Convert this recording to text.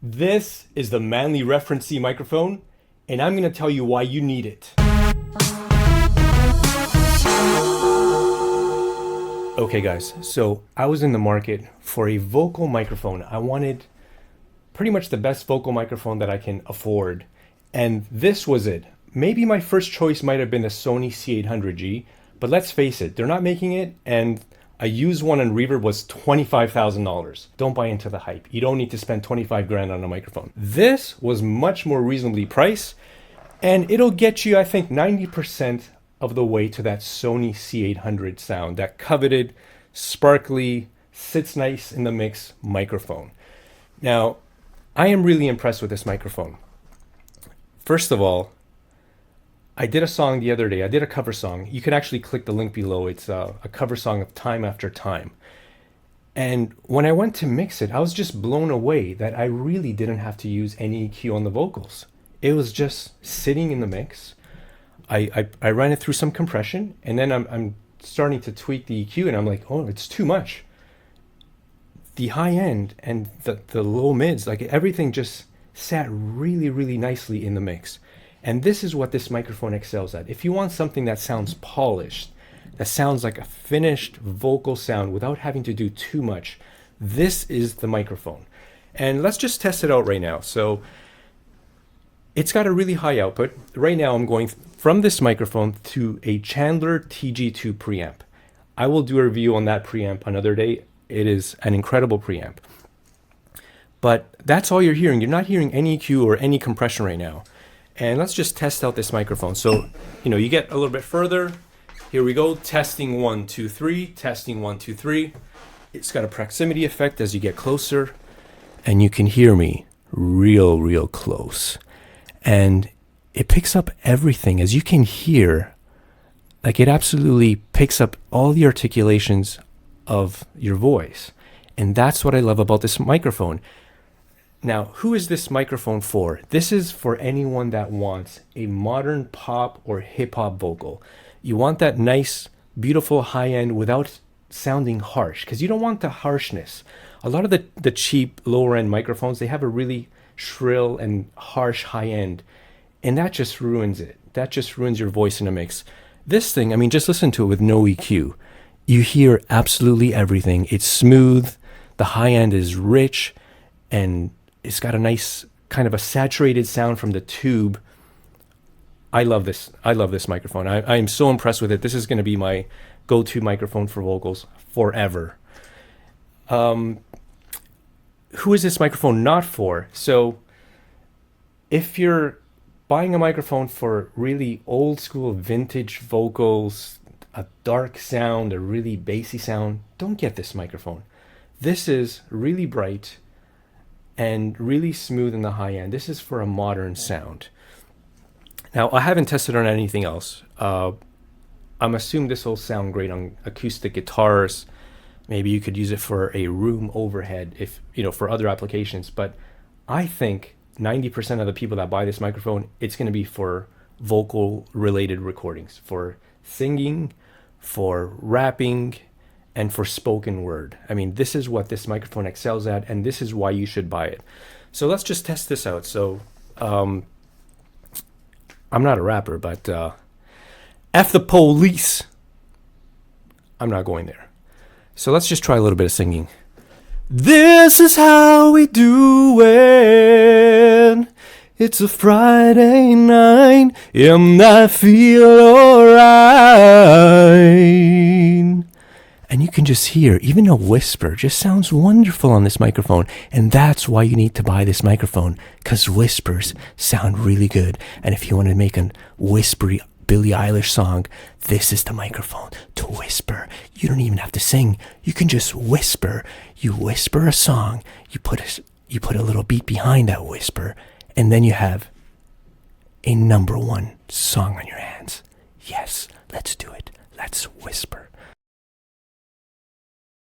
This is the Manley Reference C microphone, and I'm going to tell you why you need it. Okay guys, so I was in the market for a vocal microphone. I wanted pretty much the best vocal microphone that I can afford, and this was it. Maybe my first choice might have been the Sony C800G, but let's face it, they're not making it, and a used one on Reverb was $25,000. Don't buy into the hype. You don't need to spend 25 grand on a microphone. This was much more reasonably priced, and it'll get you, I think, 90% of the way to that Sony C800 sound, that coveted, sparkly, sits nice in the mix microphone. Now, I am really impressed with this microphone. First of all, I did a song the other day. I did a cover song. You can actually click the link below. It's a cover song of Time After Time. And when I went to mix it, I was just blown away that I really didn't have to use any EQ on the vocals. It was just sitting in the mix. I ran it through some compression, and then I'm starting to tweak the EQ, and I'm like, oh, it's too much. The high end and the low mids, like everything just sat really, really nicely in the mix. And this is what this microphone excels at. If you want something that sounds polished, that sounds like a finished vocal sound without having to do too much, this is the microphone. And let's just test it out right now. So it's got a really high output. Right now I'm going from this microphone to a Chandler TG2 preamp. I will do a review on that preamp another day. It is an incredible preamp. But that's all you're hearing. You're not hearing any EQ or any compression right now. And let's just test out this microphone. So, you get a little bit further. Here we go. Testing 1, 2, 3. Testing 1, 2, 3. It's got a proximity effect as you get closer. And you can hear me real close. And it picks up everything. As you can hear, like it absolutely picks up all the articulations of your voice. And that's what I love about this microphone. Now, who is this microphone for? This is for anyone that wants a modern pop or hip hop vocal. You want that nice, beautiful high end without sounding harsh, because you don't want the harshness. A lot of the cheap lower end microphones, they have a really shrill and harsh high end, and that just ruins it. That just ruins your voice in a mix. This thing, I mean, just listen to it with no EQ. You hear absolutely everything. It's smooth. The high end is rich, and it's got a nice kind of a saturated sound from the tube. I love this. I love this microphone. I am so impressed with it. This is going to be my go-to microphone for vocals forever. Who is this microphone not for? So if you're buying a microphone for really old school vintage vocals, a dark sound, a really bassy sound, don't get this microphone. This is really bright and really smooth in the high end. This is for a modern sound. Now, I haven't tested on anything else. I'm assuming this will sound great on acoustic guitars. Maybe you could use it for a room overhead, if for other applications. But I think 90% of the people that buy this microphone, it's going to be for vocal related recordings, for singing, for rapping, and for spoken word. I mean, this is what this microphone excels at, and this is why you should buy it. So let's just test this out. So I'm not a rapper, but F the police. I'm not going there. So let's just try a little bit of singing. This is how we do it. It's a Friday night, and I feel alright. And you can just hear, even a whisper just sounds wonderful on this microphone. And that's why you need to buy this microphone, because whispers sound really good. And if you want to make a whispery Billie Eilish song, this is the microphone to whisper. You don't even have to sing. You can just whisper. You whisper a song. You put a little beat behind that whisper, and then you have a #1 song on your hands. Yes, let's do it. Let's whisper.